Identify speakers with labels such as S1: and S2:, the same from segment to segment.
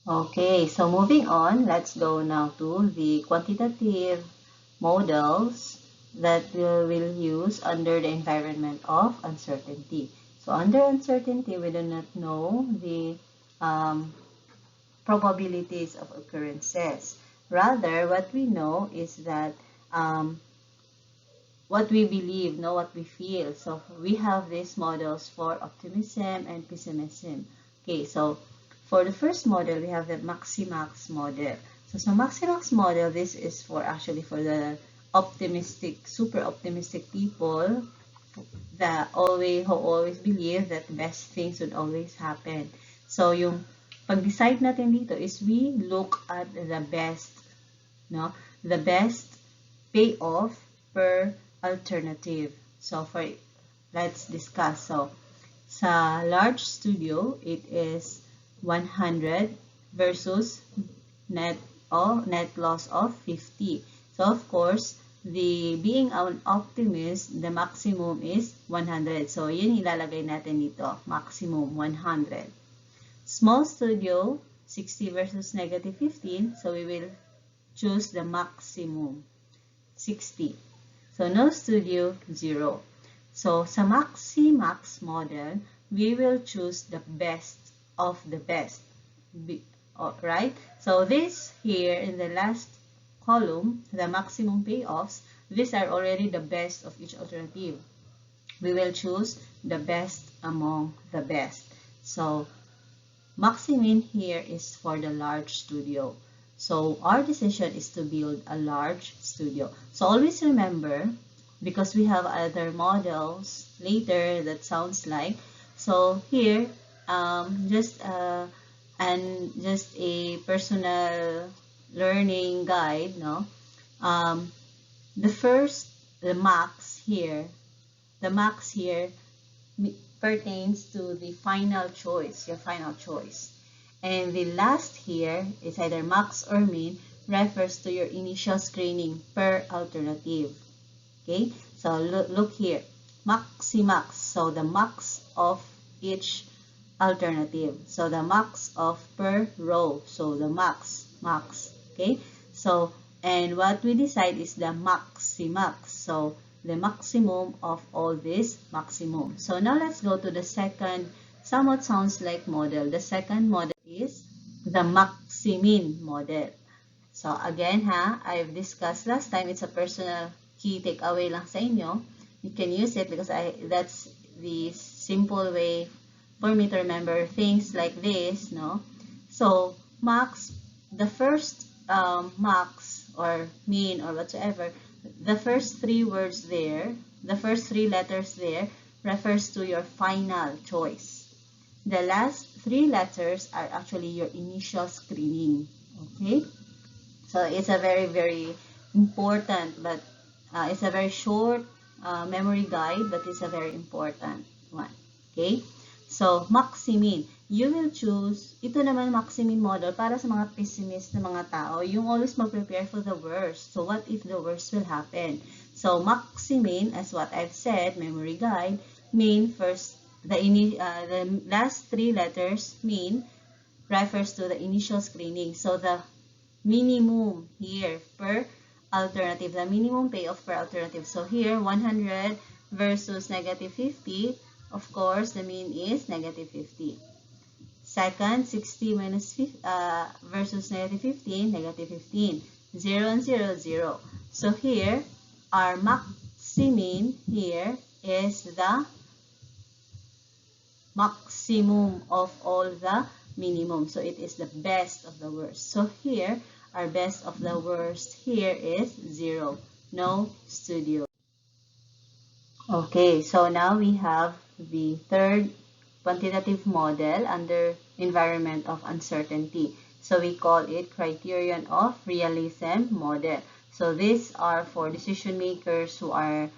S1: Okay, so moving on, let's go now to the quantitative models that we will use under the environment of uncertainty. So under uncertainty, we do not know the um, probabilities of occurrences. Rather, what we know is that um, what we believe, know what we feel. So we have these models for optimism and pessimism. Okay, so for the first model, we have the Maximax model. So Maximax model, this is for actually for the optimistic, super optimistic people that who always believe that best things would always happen. So yung pag-decide natin dito is we look at the best, no? The best payoff per alternative. So let's discuss. So sa large studio, it is 100 versus net loss of 50. So of course, being an optimist, the maximum is 100. So yun ilalagay natin dito, maximum 100. Small studio, 60 versus negative 15. So we will choose the maximum, 60. So no studio, 0. So sa Maximax model, we will choose the best of the best. Right? So this here in the last column, the maximum payoffs, these are already the best of each alternative. We will choose the best among the best. So Maximin here is for the large studio. So our decision is to build a large studio. So always remember, because we have other models later that sounds like, so here, just a personal learning guide, no? The first, the max here pertains to the final choice, your final choice. And the last here is either max or min, refers to your initial screening per alternative. Okay, so look here, Maximax, so the max of each alternative. So the max of per row, so the max. Okay, so and what we decide is the Maximax, so the maximum of all this maximum. So now let's go to the second, somewhat sounds like model. The second model is the Maximin model. So again I've discussed last time, it's a personal key takeaway lang sa inyo. You can use it because that's the simple way for me to remember things like this, no? So max, the first max or mean or whatsoever, the first three words there, the first three letters there refers to your final choice. The last three letters are actually your initial screening. Okay? So it's a very, very important, but it's a very short memory guide, but it's a very important one. Okay? So, Maximin. You will choose, ito naman Maximin model para sa mga pessimist na mga tao, yung always mag-prepare for the worst. So, what if the worst will happen? So, Maximin, as what I've said, memory guide, mean first, the last three letters mean refers to the initial screening. So, the minimum here per alternative, the minimum payoff per alternative. So here, 100 versus negative 50, of course, the mean is negative 50. Second, 60 minus versus negative 15, negative 15. 0 and 0, 0. So here, our maximin here is the maximum of all the minimum. So it is the best of the worst. So here, our best of the worst here is 0. No studio. Okay, so now we have the third quantitative model under environment of uncertainty. So we call it Criterion of Realism model. So these are for decision makers who are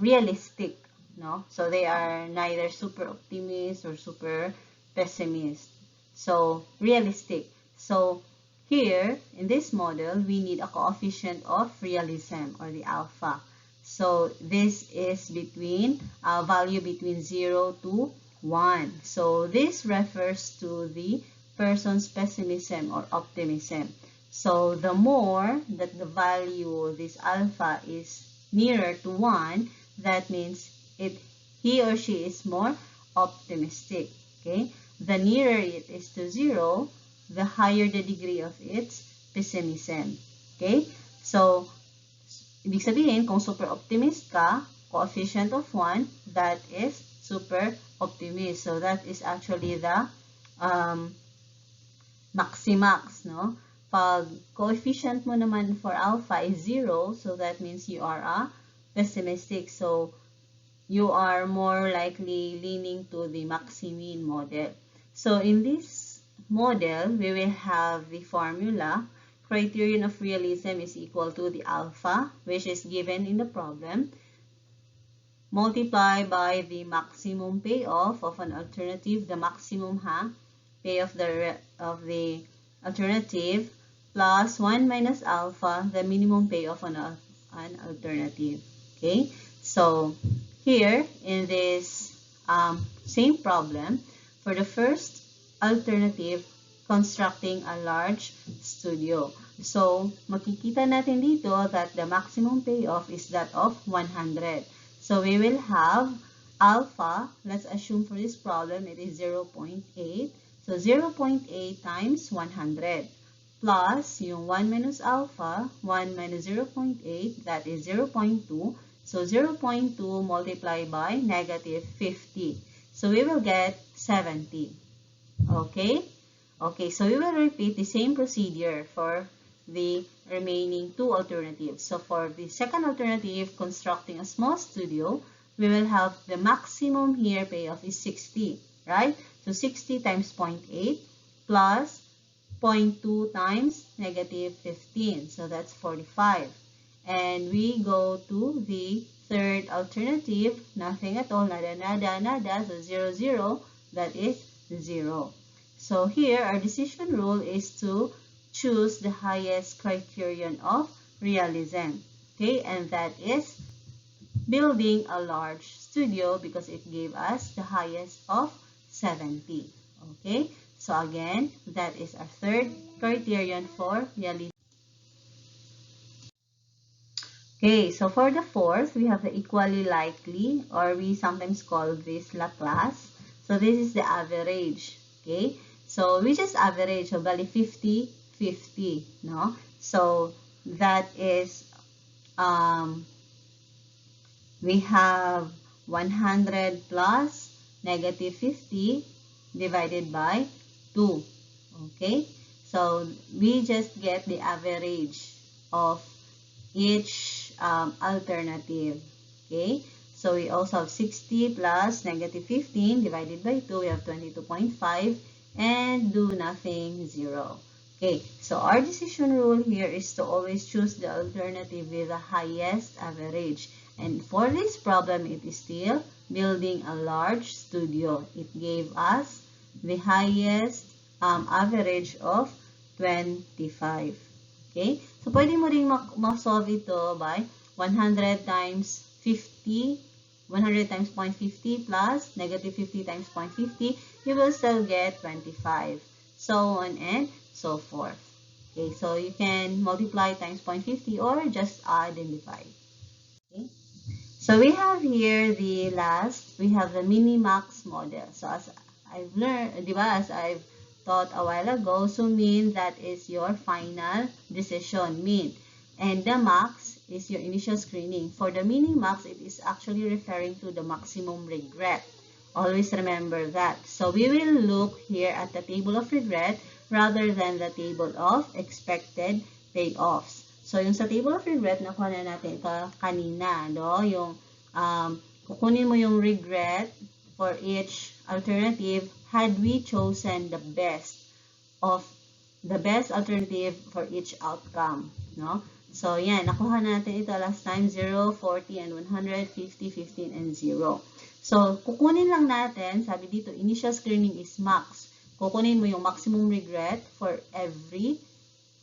S1: realistic, no? So they are neither super optimist or super pessimist. So realistic. So here in this model, we need a coefficient of realism or the alpha. So this is between value between 0 to 1. So this refers to the person's pessimism or optimism. So the more that the value, this alpha, is nearer to 1, that means he or she is more optimistic. Okay? The nearer it is to 0, the higher the degree of its pessimism. Okay? So, ibig sabihin, kung super optimist ka, coefficient of 1, that is super optimist. So, that is actually the maximax, no? Pag coefficient mo naman for alpha is 0, so that means you are a pessimistic. So, you are more likely leaning to the maximin model. So, in this model, we will have the formula. Criterion of realism is equal to the alpha, which is given in the problem, multiply by the maximum payoff of an alternative, the maximum payoff of the alternative, plus 1 minus alpha, the minimum payoff on an alternative. Okay, so here in this same problem, for the first alternative, constructing a large studio. So, makikita natin dito that the maximum payoff is that of 100. So, we will have alpha, let's assume for this problem, it is 0.8. So, 0.8 times 100 plus yung 1 minus alpha, 1 minus 0.8, that is 0.2. So, 0.2 multiplied by negative 50. So, we will get 70. Okay? Okay, so we will repeat the same procedure for the remaining two alternatives. So, for the second alternative, constructing a small studio, we will have the maximum here payoff is 60, right? So, 60 times 0.8 plus 0.2 times negative 15. So, that's 45. And we go to the third alternative, nothing at all, nada, nada, nada. So, 0, 0, that is 0. So, here, our decision rule is to choose the highest criterion of realism. Okay, and that is building a large studio because it gave us the highest of 70. Okay, so again, that is our third criterion for realism. Okay, so for the fourth, we have the equally likely, or we sometimes call this Laplace. So this is the average. Okay, so we just average, so bali 50, 50, no? So that is, we have 100 plus negative 50 divided by 2. Okay, so we just get the average of each alternative. Okay, so we also have 60 plus negative 15 divided by 2. We have 22.5 and do nothing, 0. Okay, so our decision rule here is to always choose the alternative with the highest average. And for this problem, it is still building a large studio. It gave us the highest average of 25. Okay? So, pwede mo rin ma-solve ito by 100 times 50, 100 times 0.50 plus negative 50 times 0.50, you will still get 25. So on and so forth. Okay, so you can multiply times 0.50 or just add and divide. Okay, so we have here the last, we have the Minimax model. So as I've learned, as I've taught a while ago, so mean that is your final decision, mean. And the max is your initial screening. For the Minimax, it is actually referring to the maximum regret. Always remember that. So we will look here at the table of regret rather than the table of expected payoffs. So yung sa table of regret, nakuha na natin ito kanina, no? Yung kukunin mo yung regret for each alternative had we chosen the best alternative for each outcome, no? So yan, nakuha natin ito last time, 0, 40, and 100, 50, 15, and 0. So, kukunin lang natin, sabi dito, initial screening is max. Kukunin mo yung maximum regret for every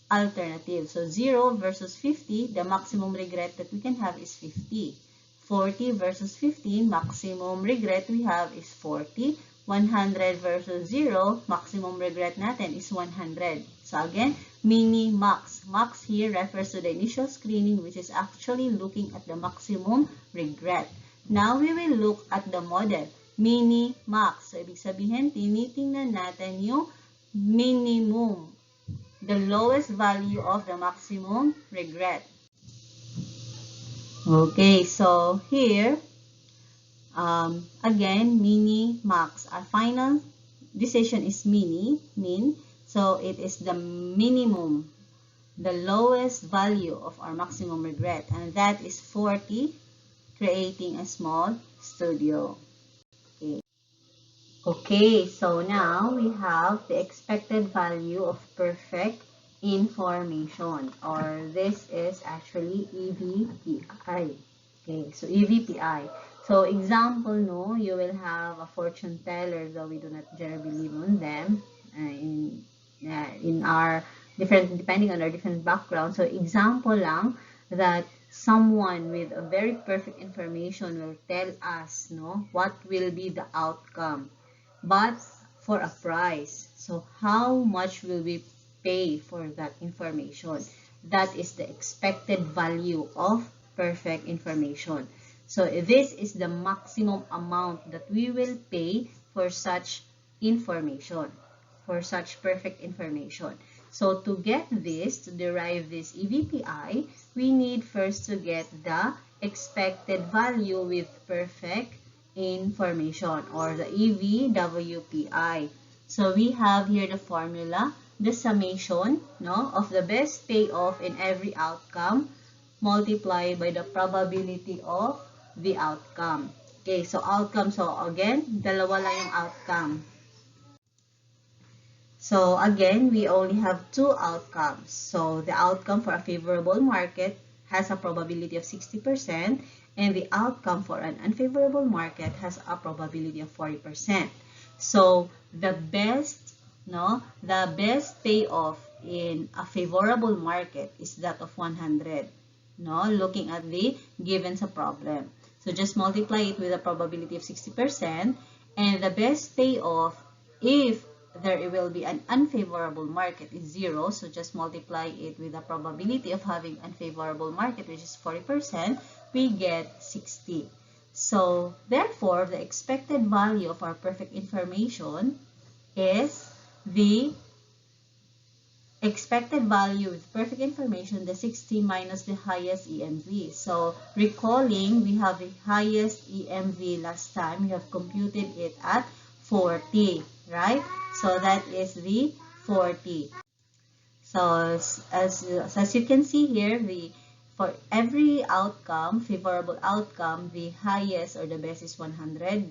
S1: alternative. So, 0 versus 50, the maximum regret that we can have is 50. 40 versus 15, maximum regret we have is 40. 100 versus 0, maximum regret natin is 100. So again, mini-max. Max here refers to the initial screening, which is actually looking at the maximum regret. Now, we will look at the model, mini-max. So, ibig sabihin, tinitingnan natin yung minimum, the lowest value of the maximum regret. Okay, so here, again, mini-max. Our final decision is min. So, it is the minimum, the lowest value of our maximum regret. And that is 40, creating a small studio. Okay, so now we have the expected value of perfect information, or this is actually EVPI. Okay, so EVPI. So example, no, you will have a fortune teller, though we do not generally believe on them in our different, depending on our different background. So example lang that someone with a very perfect information will tell us, no, what will be the outcome, but for a price. So how much will we pay for that information? That is the expected value of perfect information. So this is the maximum amount that we will pay for such information, for such perfect information. So to get this, to derive this EVPI, we need first to get the expected value with perfect information, or the EVWPI. So we have here the formula, the summation, no, of the best payoff in every outcome multiplied by the probability of the outcome. Okay, so outcome, so again, dalawa lang yung outcome. So again, we only have two outcomes. So the outcome for a favorable market has a probability of 60%, and the outcome for an unfavorable market has a probability of 40%. So the best payoff in a favorable market is that of 100. No, looking at the given sa problem. So just multiply it with a probability of 60%, and the best payoff if there will be an unfavorable market is 0. So just multiply it with the probability of having unfavorable market, which is 40%, we get 60. So therefore, the expected value of our perfect information is the expected value with perfect information, the 60 minus the highest EMV. So recalling, we have the highest EMV last time. We have computed it at 40, right? So that is the 40. So as you can see here, for every outcome, favorable outcome, the highest or the best is 100.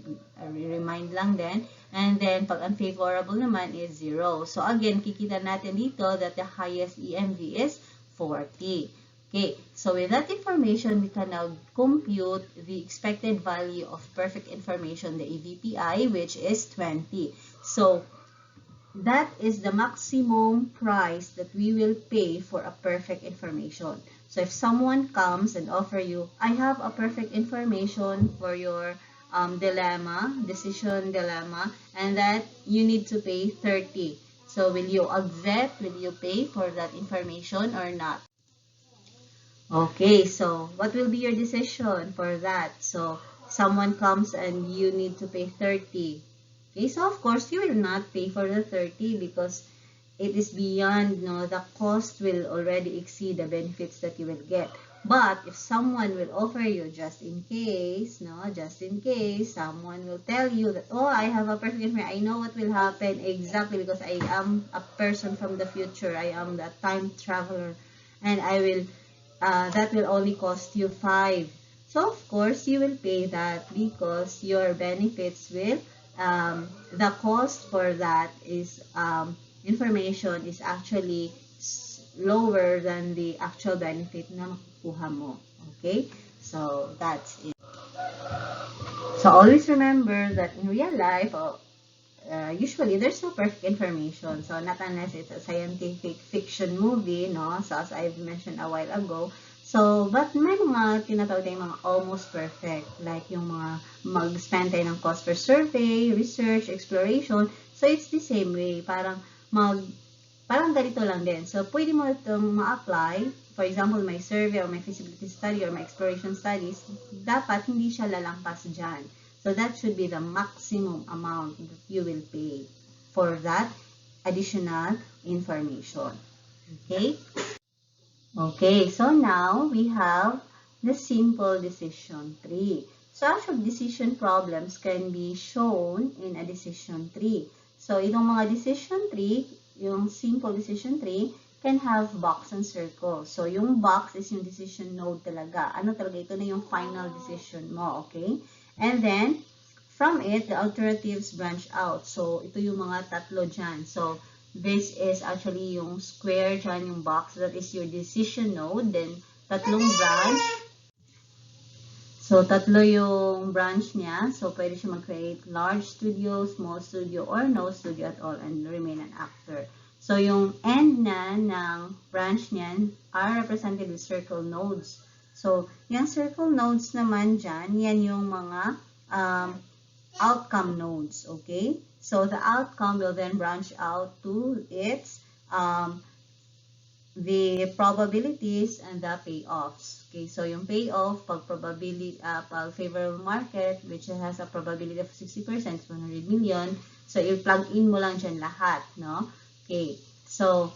S1: Remind lang din. And then, pag unfavorable naman is 0. So again, kikita natin dito that the highest EMV is 40. Okay, so with that information, we can now compute the expected value of perfect information, the EVPI, which is 20. So that is the maximum price that we will pay for a perfect information. So if someone comes and offer you, I have a perfect information for your decision dilemma, and that you need to pay 30. So will you accept, will you pay for that information or not? Okay, so what will be your decision for that? So someone comes and you need to pay 30. Okay, so of course you will not pay for the 30 because it is beyond, the cost will already exceed the benefits that you will get. But if someone will offer you just in case, someone will tell you that, oh, I have a perfect information, I know what will happen exactly because I am a person from the future, I am the time traveler, and I will, that will only cost you 5. So of course you will pay that because your benefits will, the cost for that is, information is actually lower than the actual benefit na makukuha mo. Okay? So, that's it. So, always remember that in real life, usually there's no perfect information. So, not unless it's a scientific fiction movie, no? So, as I've mentioned a while ago, So, but may mga tinatawag tayong mga almost perfect. Like yung mga mag-spend tayo ng cost per survey, research, exploration. So, it's the same way. Parang ganito lang din. So, pwede mo itong ma-apply. For example, my survey or my feasibility study or my exploration studies, dapat hindi siya lalampas dyan. So, that should be the maximum amount that you will pay for that additional information. Okay? Okay, so now we have the simple decision tree. So actually, decision problems can be shown in a decision tree. So itong mga decision tree, yung simple decision tree, can have box and circle. So yung box is yung decision node talaga. Ano talaga? Ito na yung final decision mo, okay? And then, from it, the alternatives branch out. So ito yung mga tatlo dyan. So this is actually yung square dyan, yung box. That is your decision node. Then, tatlong branch. So, tatlo yung branch niya. So, pwede siya mag-create large studio, small studio, or no studio at all and remain an actor. So, yung end na ng branch niyan are represented with circle nodes. So, yung circle nodes naman dyan, yan yung mga outcome nodes, okay? So, the outcome will then branch out to its the probabilities and the payoffs. Okay, so yung payoff, pag probability, pag favorable market, which has a probability of 60%, 100 million, so i-plug in mo lang dyan lahat, no? Okay, so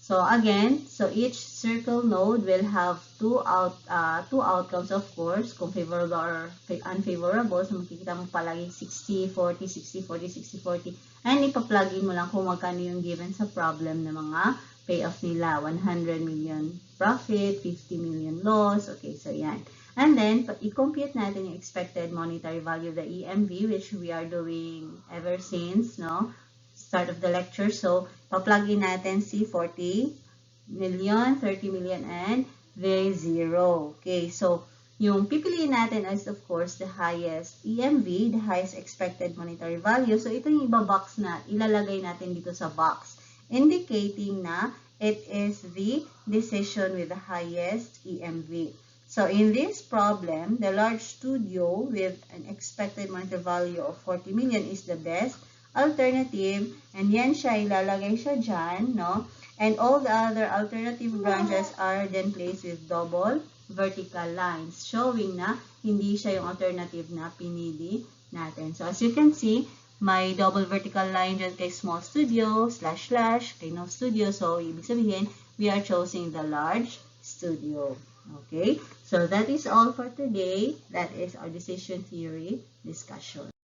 S1: again, so each circle node will have two outcomes, of course, kung favorable or unfavorable. So makikita mo palagi 60-40, 60-40, 60-40. And ipa-plug in mo lang kung magkano yung given sa problem ng mga payoff nila. 100 million profit, 50 million loss. Okay, so yan. And then, i-compute natin yung expected monetary value of the EMV, which we are doing ever since, no? Start of the lecture. So, pa-plug in natin si 40 million, 30 million, and the 0. Okay, so, yung pipiliin natin is, of course, the highest EMV, the highest expected monetary value. So, ito yung iba-box na ilalagay natin dito sa box, indicating na it is the decision with the highest EMV. So, in this problem, the large studio with an expected monetary value of 40 million is the best alternative, and yan siya, ilalagay siya dyan, no? And all the other alternative branches are then placed with double vertical lines, showing na hindi siya yung alternative na pinili natin. So, as you can see, may double vertical line dyan kay small studio, // kay no studio. So, ibig sabihin, we are choosing the large studio. Okay? So, that is all for today. That is our decision theory discussion.